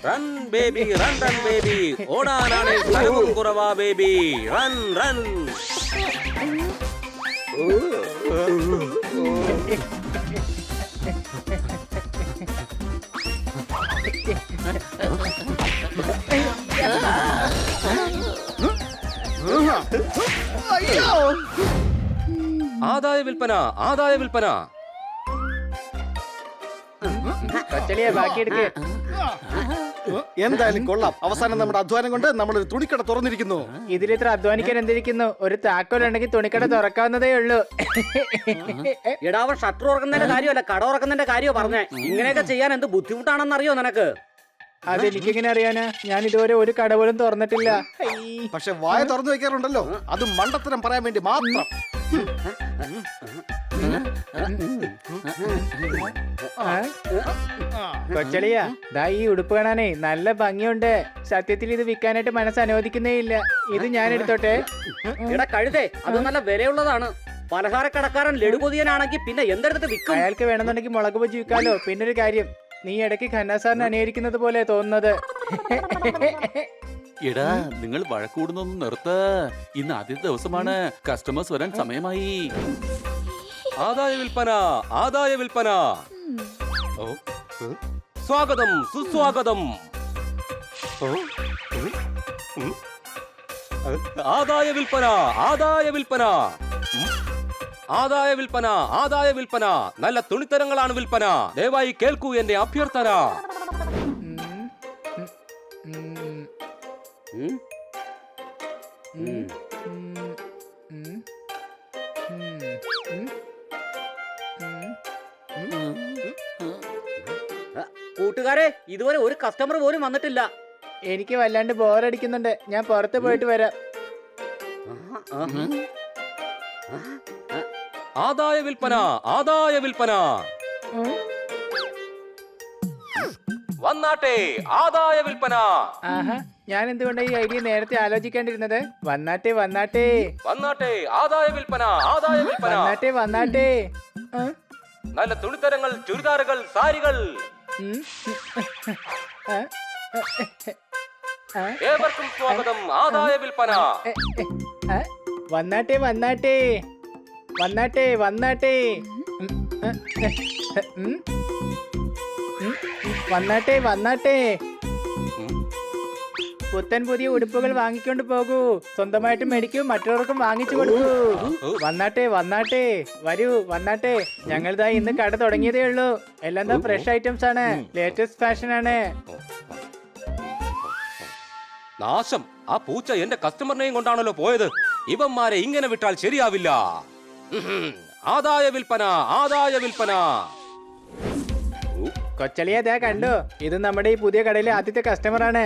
Run baby run run baby, ഓടാനാണ് സ്ഥലവും കുറവാ ബേബി, റൺ റൺ. ആദായ വിൽപ്പന, ആദായ വിൽപ്പന. എന്തായാലും കൊള്ളാം. അവസാനം നമ്മുടെ അധ്വാനം കൊണ്ട് നമ്മളൊരു തുണിക്കട തുറന്നിരിക്കുന്നു. ഇതിലിത്ര അധ്വാനിക്കാൻ എന്തിരിക്കുന്നു? ഒരു താക്കോലുണ്ടെങ്കിൽ തുണിക്കട തുറക്കാവുന്നതേ ഉള്ളൂ. എടാവൻ ഷട്ടർ തുറക്കുന്നതിന്റെ കാര്യമല്ല, കട തുറക്കുന്നതിന്റെ കാര്യമോ പറഞ്ഞേ. ഇങ്ങനെയൊക്കെ ചെയ്യാൻ എന്ത് ബുദ്ധിമുട്ടാണെന്നറിയോ നിനക്ക്? അതെനിക്കെങ്ങനെ അറിയാനാ? ഞാൻ ഇതുവരെ ഒരു കട പോലും തുറന്നിട്ടില്ല. പക്ഷെ വായ തുറന്നു വെക്കാറുണ്ടല്ലോ, അത് മണ്ടത്തരം പറയാൻ വേണ്ടി മാത്രം. കൊച്ചളിയാ, ദാ ഈ ഉടുപ്പ് കാണാനേ നല്ല ഭംഗിയുണ്ട്. സത്യത്തിൽ ഇത് വിൽക്കാനായിട്ട് മനസ്സ് അനുവദിക്കുന്നേ ഇല്ല. ഇത് ഞാൻ എടുത്തോട്ടെ? എടാ കഴുതേ, അത് നല്ല വിലയുള്ളതാണ്. പലഹാരക്കടക്കാരൻ ലഡുകൊതിയനാണെങ്കിൽ പിന്നെ എന്തെടുത്തിട്ട് വിൽക്കും? അയാൾക്ക് വേണമെന്നുണ്ടെങ്കിൽ മുളക് ബജി വിൽക്കാലോ. പിന്നൊരു കാര്യം, നീ ഇടയ്ക്ക് ഖന്ന സാറിനെ അനുകരിക്കുന്നത് പോലെ തോന്നുന്നത്. എടാ, നിങ്ങൾ വഴക്കൂടുന്നൊന്നും നിർത്ത. ഇന്ന് ആദ്യത്തെ ദിവസമാണ്, കസ്റ്റമേഴ്സ് വരാൻ സമയമായി. ആദായ വിൽപ്പന, ആദായ വിൽപ്പന. സ്വാഗതം, സുസ്വാഗതം. ആദായ വിൽപ്പന, ആദായ വിൽപ്പന. ആദായ വിൽപ്പന, ആദായ വിൽപ്പന. നല്ല തുണിത്തരങ്ങളാണ് വിൽപ്പന. ദയവായി കേൾക്കൂ എന്റെ അഭ്യർത്ഥന. കൂട്ടുകാരെ, ഇതുവരെ ഒരു കസ്റ്റമർ പോലും വന്നിട്ടില്ല. എനിക്ക് വല്ലാണ്ട് ബോറടിക്കുന്നുണ്ട്. ഞാൻ പുറത്ത് പോയിട്ട് വരാം. ആദായ വിൽപ്പന, ആദായ വിൽപ്പന. വന്നാട്ടെ, ആദായ വിൽപ്പന. ആഹാ, ഞാൻ എന്തുകൊണ്ടാണ് ഈ ഐഡിയ നേരത്തെ ആലോചിക്കേണ്ടിരുന്നത്? വന്നാട്ടെ വന്നാട്ടെ വന്നാട്ടെ, ആദായ വിൽപ്പന, ആദായ വിൽപ്പന. വന്നാട്ടെ വന്നാട്ടെ. നല്ല തുണിത്തരങ്ങൾ, ചുരിദാറുകൾ, സാരികൾ. ഏവർക്കും സ്വാഗതം. ആദായ വിൽപ്പന. വന്നാട്ടെ വന്നാട്ടെ വന്നാട്ടെ വന്നാട്ടെ. വന്നാട്ടെ വന്നാട്ടെ. പുത്തൻ പുതിയ ഉടുപ്പുകൾ വാങ്ങിക്കൊണ്ട് പോകൂ. സ്വന്തമായിട്ട് മേടിക്കൂ, മറ്റുള്ളവർക്കും വാങ്ങിച്ചു കൊടുക്കൂ. വന്നാട്ടെ വന്നാട്ടെ, വരൂ വന്നാട്ടെ. ഞങ്ങളിതാ ഇന്ന് കട തുടങ്ങിയതേ ഉള്ളൂ. എല്ലാം ദാ ഫ്രഷ് ഐറ്റംസ് ആണ്, ലേറ്റസ്റ്റ് ഫാഷൻ ആണ്. നാശം, ആ പൂച്ച എന്റെ കസ്റ്റമറിനെയും കൊണ്ടാണല്ലോ പോയത്. ഇവന്മാരെ ഇങ്ങനെ വിട്ടാൽ ശരിയാവില്ല. ആദായ വിൽപ്പന, ആദായ വിൽപ്പന. കൊച്ചളിയെ ദാ കണ്ടോ, ഇത് നമ്മുടെ ഈ പുതിയ കടയിലെ ആദ്യത്തെ കസ്റ്റമർ ആണ്.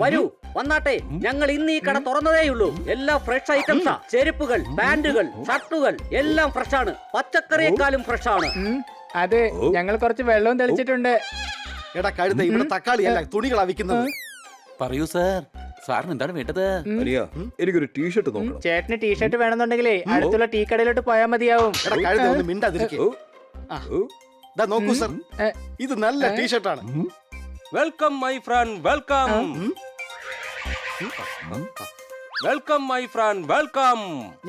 വരൂ, വന്നാട്ടെ. ഞങ്ങൾ ഇന്ന് ഈ കട തുറന്നതേയുള്ളൂ. എല്ലാം ഫ്രഷ് ഐറ്റംസാ. ചെരുപ്പുകൾ, പാന്റുകൾ, ഷർട്ടുകൾ എല്ലാം ഫ്രഷ് ആണ്. പച്ചക്കറിയെക്കാളും ഫ്രഷ് ആണ്. അതെ, ഞങ്ങൾ കുറച്ച് വെള്ളവും തെളിച്ചിട്ടുണ്ട്. എടാ കഴുത, ഇവിടെ തക്കാളിയല്ല തുണികളാ വിൽക്കുന്നത്. പറയൂ സാർ, സാറിന് എന്താണ് വേണ്ടത്? എനിക്കൊരു ടീഷർട്ട് നോക്കണം. ചേട്ടന് ടീഷർട്ട് വേണമെന്നുണ്ടെങ്കിലേ അടുത്തുള്ള ടീ കടയിലോട്ട് പോയാൽ മതിയാവും. എടാ കഴുത, ഒന്ന് മിണ്ടാതിരിക്കേ. നോക്കൂ സർ, ഇത് നല്ല ടീഷർട്ടാണ്. Welcome my friend, welcome. Welcome my friend, welcome.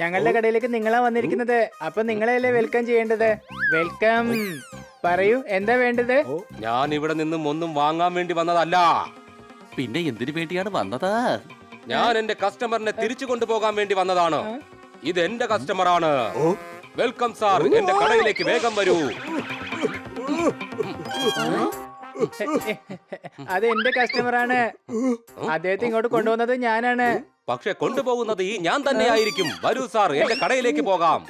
ഞങ്ങളുടെ കടയിലേക്ക് നിങ്ങളാ വന്നിരിക്കുന്നത്, അപ്പൊ നിങ്ങളെയല്ലേ വെൽക്കം ചെയ്യേണ്ടത്. വെൽക്കം. പറയൂ, എന്താ വേണ്ടത്? ഞാൻ ഇവിടെ നിന്നും ഒന്നും വാങ്ങാൻ വേണ്ടി വന്നതല്ല. പിന്നെ എന്തിനു വേണ്ടിയാണ് വന്നത്? ഞാൻ എന്റെ കസ്റ്റമറിനെ തിരിച്ചു കൊണ്ടുപോകാൻ വേണ്ടി വന്നതാണ്. ഇത് എന്റെ കസ്റ്റമറാണ്. വെൽക്കം സാർ, എന്റെ കടയിലേക്ക് വേഗം വരൂ. അത് എന്റെ കസ്റ്റമറാണ്. അദ്ദേഹത്തെ ഇങ്ങോട്ട് കൊണ്ടുവന്നത് ഞാനാണ്. പക്ഷെ കൊണ്ടുപോകുന്നത് ഈ ഞാൻ തന്നെ ആയിരിക്കും. വരൂ സാർ, എന്റെ കടയിലേക്ക് പോകാം.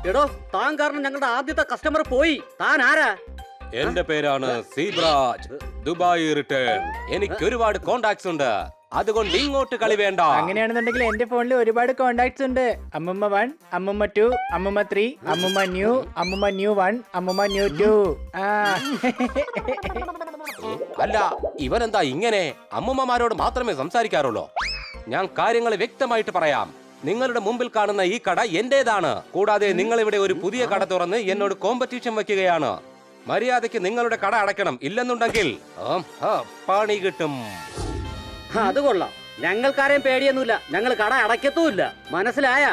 എടോ, താൻ കാരണം ഞങ്ങളുടെ ആദ്യത്തെ കസ്റ്റമർ പോയി. താൻ ആരാ? എന്റെ പേരാണ് സീബ്രാജ്, ദുബായ് റിട്ടേൺ. എനിക്ക് ഒരുപാട് കോണ്ടാക്ട്സ് ഉണ്ട്, അതുകൊണ്ട് ഇങ്ങോട്ട് കളി വേണ്ട. അങ്ങനെയാണെന്നുണ്ടെങ്കിൽ എന്റെ ഫോണിൽ ഒരുപാട് കോണ്ടാക്ട്സ് ഉണ്ട്. അമ്മുമ്മ 1, അമ്മുമ്മ 2, അമ്മുമ്മ 3, അമ്മുമ്മ ന്യൂ 1, അമ്മുമ്മ ന്യൂ 2. അല്ല, ഇവനെന്താ ഇങ്ങനെ? അമ്മുമ്മമാരോട് മാത്രമേ സംസാരിക്കാറുള്ളൂ. ഞാൻ കാര്യങ്ങൾ വ്യക്തമായിട്ട് പറയാം. നിങ്ങളുടെ മുമ്പിൽ കാണുന്ന ഈ കട എന്റേതാണ്. കൂടാതെ നിങ്ങൾ ഇവിടെ ഒരു പുതിയ കട തുറന്ന് എന്നോട് കോമ്പറ്റീഷൻ വെക്കുകയാണ്. മര്യാദയ്ക്ക് നിങ്ങളുടെ കട അടയ്ക്കണം. ഇല്ലെന്നുണ്ടെങ്കിൽ പണി കിട്ടും. അത് കൊള്ളാം. ഞങ്ങൾക്കാരെയും പേടിയൊന്നുമില്ല. ഞങ്ങൾ കട അടയ്ക്കത്തുമില്ല. മനസ്സിലായ?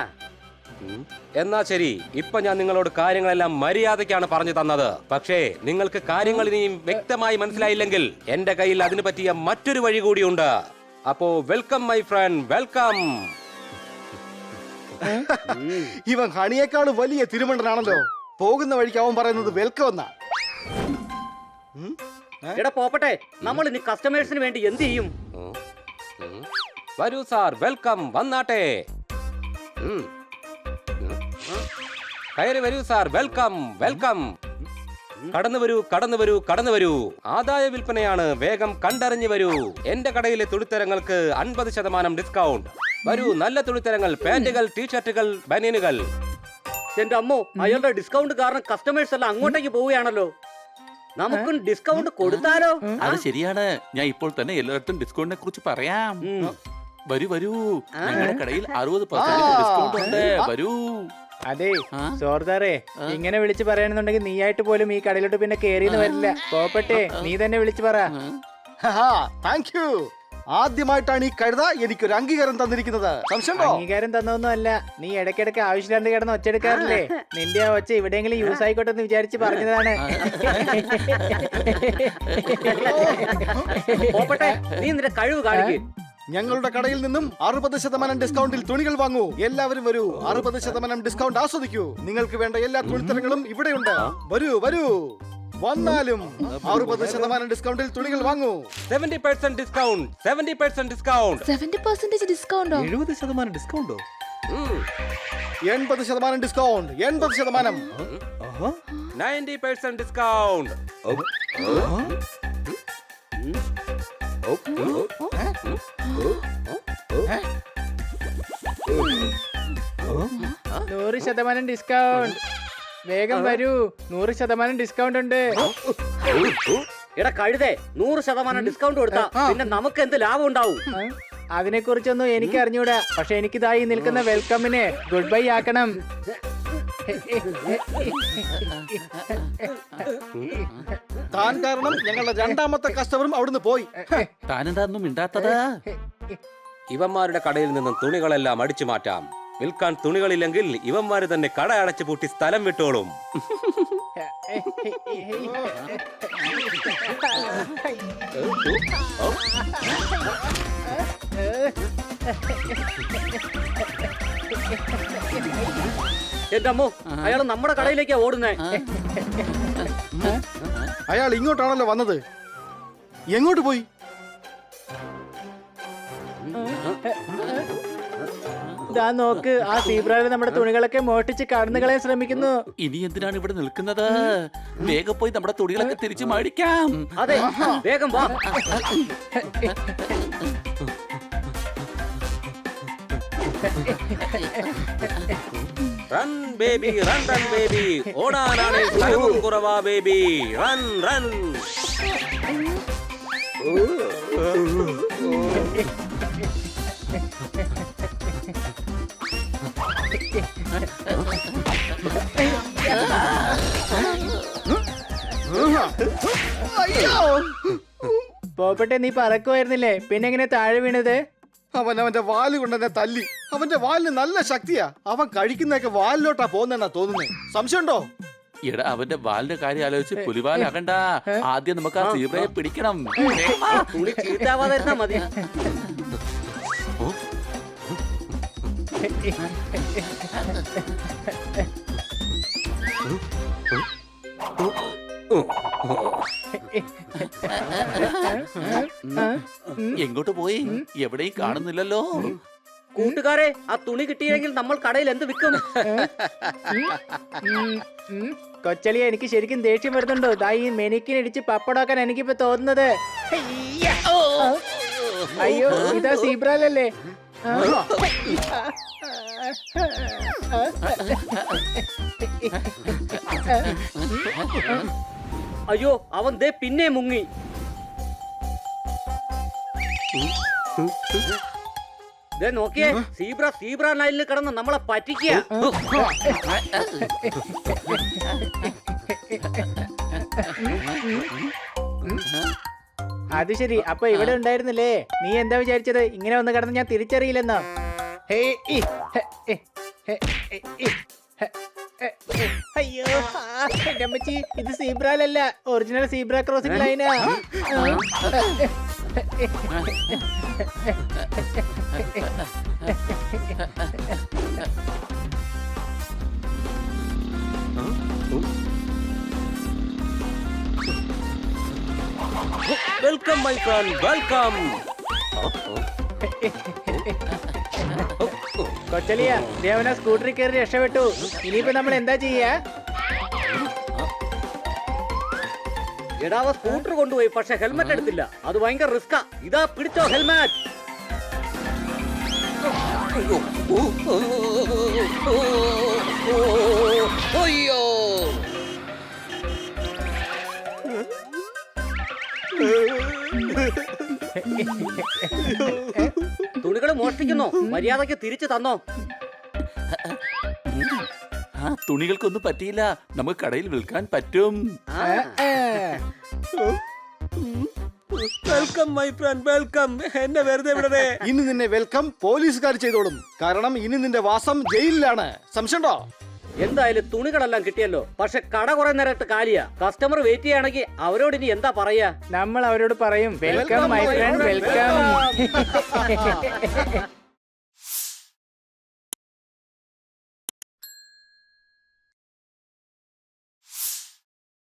എന്നാ ശരി, ഇപ്പൊ ഞാൻ നിങ്ങളോട് കാര്യങ്ങളെല്ലാം മര്യാദയ്ക്കാണ് പറഞ്ഞു തന്നത്. പക്ഷേ നിങ്ങൾക്ക് കാര്യങ്ങൾ ഇനിയും വ്യക്തമായി മനസ്സിലായില്ലെങ്കിൽ എന്റെ കയ്യിൽ അതിന് പറ്റിയ മറ്റൊരു വഴി കൂടിയുണ്ട്. അപ്പോ വെൽക്കം മൈ ഫ്രണ്ട്, വെൽക്കം. ഇവൻ ഹണിയേക്കാളും വലിയ തിരുമണ്ടനാണല്ലോ. പോകുന്ന വഴിക്ക് അവൻ പറയുന്നത് വെൽക്കം എന്നാ. എടാ പോപ്പട്ടെ, നമ്മൾ ഇനി കസ്റ്റമേഴ്സിന് വേണ്ടി എന്ത് ചെയ്യും? വരൂ സാർ, വെൽക്കം. വന്നാട്ടെ. കയറി വരൂ സാർ, വെൽക്കം വെൽക്കം. കടന്നു വരൂ, കടന്നു വരൂ, കടന്നു വരൂ. ആദായ വിൽപ്പനയാണ്, വേഗം കണ്ടറിഞ്ഞു വരൂ. എന്റെ കടയിലെ തുണിത്തരങ്ങൾക്ക് 50% ഡിസ്കൗണ്ട്. വരൂ, നല്ല തുണിത്തരങ്ങൾ, പാന്റുകൾ, ടീഷർട്ടുകൾ, ബനിയനുകൾ. എന്റെ അമ്മോ, അയാളുടെ ഡിസ്കൗണ്ട് കാരണം കസ്റ്റമേഴ്സ് എല്ലാം അങ്ങോട്ടേക്ക് പോവുകയാണല്ലോ. നമുക്കും ഡിസ്കൗണ്ട് കൊടുത്താലോ? അത് ശരിയാണ്. ഞാൻ ഇപ്പോൾ തന്നെ എല്ലായിടത്തും ഡിസ്കൗണ്ടിനെ കുറിച്ച് പറയാം. വരൂ വരൂ, ഞങ്ങളുടെ കടയിൽ 60% ഡിസ്കൗണ്ട് ഉണ്ട്. വരൂ. അതെ സോർദാറേ, ഇങ്ങനെ വിളിച്ചു പറയാണെന്നുണ്ടെങ്കിൽ നീയായിട്ട് പോലും ഈ കടയിലോട്ട് പിന്നെ കേറിന്ന് വരില്ല. പോപ്പട്ടെ, നീ തന്നെ വിളിച്ചു പറ. Thank you. ആദ്യമായിട്ടാണ് ഈ കഴുത എനിക്കൊരു അംഗീകാരം തന്നിരിക്കുന്നത്. സംശയമുണ്ടോ? അംഗീകാരം തന്നൊന്നും അല്ല, നീ ഇടയ്ക്കിടയ്ക്ക് ആവശ്യമില്ലാണ്ട് കിടന്ന് ഒച്ചെടുക്കാറില്ലേ? നിന്റെ ആ ഒച്ച എവിടെയെങ്കിലും യൂസ് ആയിക്കോട്ടെ എന്ന് വിചാരിച്ച് പറഞ്ഞതാണ്. പോപ്പട്ടെ, നീ നിന്റെ കഴിവ് കാണിക്കും. ഞങ്ങളുടെ കടയിൽ നിന്നും 60% ഡിസ്കൗണ്ടിൽ തുണികൾ വാങ്ങൂ. എല്ലാവരും വരൂ, 60% ഡിസ്കൗണ്ട് ആസ്വദിക്കൂ. നിങ്ങൾക്ക് വേണ്ട എല്ലാ തുണിത്തരങ്ങളും ഇവിടെയുണ്ട്. വരൂ വരൂ. വന്നാലും 60% ഡിസ്കൗണ്ടിൽ തുണികൾ വാങ്ങൂ. 70% ഡിസ്കൗണ്ട്, 70% ഡിസ്കൗണ്ട്. 70% ഡിസ്കൗണ്ടോ? 70% ഡിസ്കൗണ്ടോ? 80% ഡിസ്കൗണ്ട്, 80%. 90% ഡിസ്കൗണ്ട്. നൂറ് ശതമാനം ഡിസ്കൗണ്ട്. വേഗം വരൂ, 100% ഡിസ്കൗണ്ട് ഉണ്ട്. എടാ കഴുതേ, 100% ഡിസ്കൗണ്ട് കൊടുത്താ പിന്നെ നമുക്ക് എന്ത് ലാഭം ഉണ്ടാവും? അതിനെ കുറിച്ചൊന്നും എനിക്ക് അറിഞ്ഞൂടാ. പക്ഷെ എനിക്കിതായി നിൽക്കുന്ന വെൽക്കമിന് ഗുഡ് ബൈ ആക്കണം. താൻ കാരണം ഞങ്ങളുടെ രണ്ടാമത്തെ കസ്റ്റമറും അവിടുന്ന് പോയി. താനെന്താന്നും മിണ്ടാത്തത്? ഇവന്മാരുടെ കടയിൽ നിന്നും തുണികളെല്ലാം അടിച്ചു മാറ്റാം. വിൽക്കാൻ തുണികളില്ലെങ്കിൽ ഇവന്മാര് തന്നെ കട അടച്ചു പൂട്ടി സ്ഥലം വിട്ടോളും. എന്റെ അമ്മോ, അയാൾ നമ്മുടെ കടയിലേക്കാ ഓടുന്നേ. അയാൾ ഇങ്ങോട്ടാണല്ലോ വന്നത്. എങ്ങോട്ട് പോയി? ഇതാ നോക്ക്, ആ സീബ്രയിൽ നമ്മുടെ തുണികളൊക്കെ മോഷ്ടിച്ച് കടന്നു കളയാൻ ശ്രമിക്കുന്നു. ഇനി എന്തിനാണ് ഇവിടെ നിൽക്കുന്നത്? വേഗം പോയി നമ്മുടെ തുണികളൊക്കെ തിരിച്ചു മേടിക്കാം. അതെ, വേഗം വാ. Run baby, run run baby. ഓടാനാണ് സ്ഥലവും കുറവാ ബേബി. Run run. പോപ്പട്ടെ, നീ പറക്കുമായിരുന്നില്ലേ, പിന്നെ എങ്ങനെ താഴെ വീണത്? അവന്റെ വാല് കൊണ്ട് എന്നെ തല്ലി. അവന്റെ വാലിന് നല്ല ശക്തിയാ. അവൻ കഴിക്കുന്നൊക്കെ വാലിലോട്ടാ പോകുന്നെന്നാ തോന്നുന്നേ. സംശയമുണ്ടോ? എടാ, അവന്റെ വാലിന്റെ കാര്യം ആലോചിച്ച് പുലിവാലാകണ്ട. ആദ്യം നമുക്ക് ആ സീബ്രയെ പിടിക്കണം. തുണി ചീത്താവാതിരുന്നാ മതി. എങ്ങോട്ട് പോയി? എവിടെയും കാണുന്നില്ലല്ലോ. കൂട്ടുകാരെ, ആ തുണി കിട്ടിയില്ലെങ്കിൽ നമ്മൾ കടയിൽ എന്ത് വിൽക്കും? കൊച്ചളിയ, എനിക്ക് ശരിക്കും ദേഷ്യം വരുന്നുണ്ടോ? ദാ ഈ മെനിക്കിനിടിച്ച് പപ്പടാക്കാൻ എനിക്കിപ്പോ തോന്നുന്നത്. അയ്യോ, ഇതാ സീബ്രല്ലേ? അയ്യോ, അവൻ ദേ പിന്നെ മുങ്ങി. ദേ നോക്കിയേ, സീബ്ര ലൈനിൽ കിടന്ന് നമ്മളെ പറ്റിക്കുക. അത് ശരി, അപ്പൊ ഇവിടെ ഉണ്ടായിരുന്നില്ലേ? നീ എന്താ വിചാരിച്ചത് ഇങ്ങനെ ഒന്ന് കിടന്ന് ഞാൻ തിരിച്ചറിയില്ലെന്നോ? ഹേ, ഇ, ഹെ, എ, ഹെ, എ, ഇ, ഹെ, എ, എ. അയ്യോ, എന്റെ അമ്മച്ചി, ഇത് സീബ്രയിലല്ല, ഒറിജിനൽ സീബ്ര ക്രോസിംഗ് ലൈനാ. Welcome my friend, welcome. കൊച്ചലിയ, ദേവന സ്കൂട്ടറിൽ കയറി രക്ഷപ്പെട്ടു. ഇനിയിപ്പോ നമ്മൾ എന്താ ചെയ്യാ? എടാ, അവ സ്കൂട്ടർ കൊണ്ടുപോയി, പക്ഷെ ഹെൽമെറ്റ് എടുത്തില്ല. അത് ഭയങ്കര റിസ്കാ. ഇതാ പിടിച്ചോ ഹെൽമെറ്റ്. അയ്യോ, തുണികൾ മോഷ്ടിക്കുന്നു, മര്യാദക്ക് തിരിച്ചു തന്നോ. ആ തുണികൾക്കൊന്നും പറ്റിയില്ല, നമുക്ക് കടയിൽ വിൽക്കാൻ പറ്റും. Welcome my friend, welcome. എന്നെ വെറുതെ വിടണേ. ഇനി നിന്നെ വെൽക്കം പോലീസുകാർ ചെയ്തോളും. കാരണം ഇനി നിന്റെ വാസം ജയിലിലാണ്. സംശയമുണ്ടോ? എന്തായാലും തുണികളെല്ലാം കിട്ടിയല്ലോ. പക്ഷെ കട കുറെ നേരമായിട്ട് കാലിയാ. കസ്റ്റമർ വെയിറ്റ് ചെയ്യുകയാണെങ്കിൽ അവരോട് ഇനി എന്താ പറയാ? നമ്മൾ അവരോട് പറയും, വെൽക്കം മൈ ഫ്രണ്ട്, വെൽക്കം.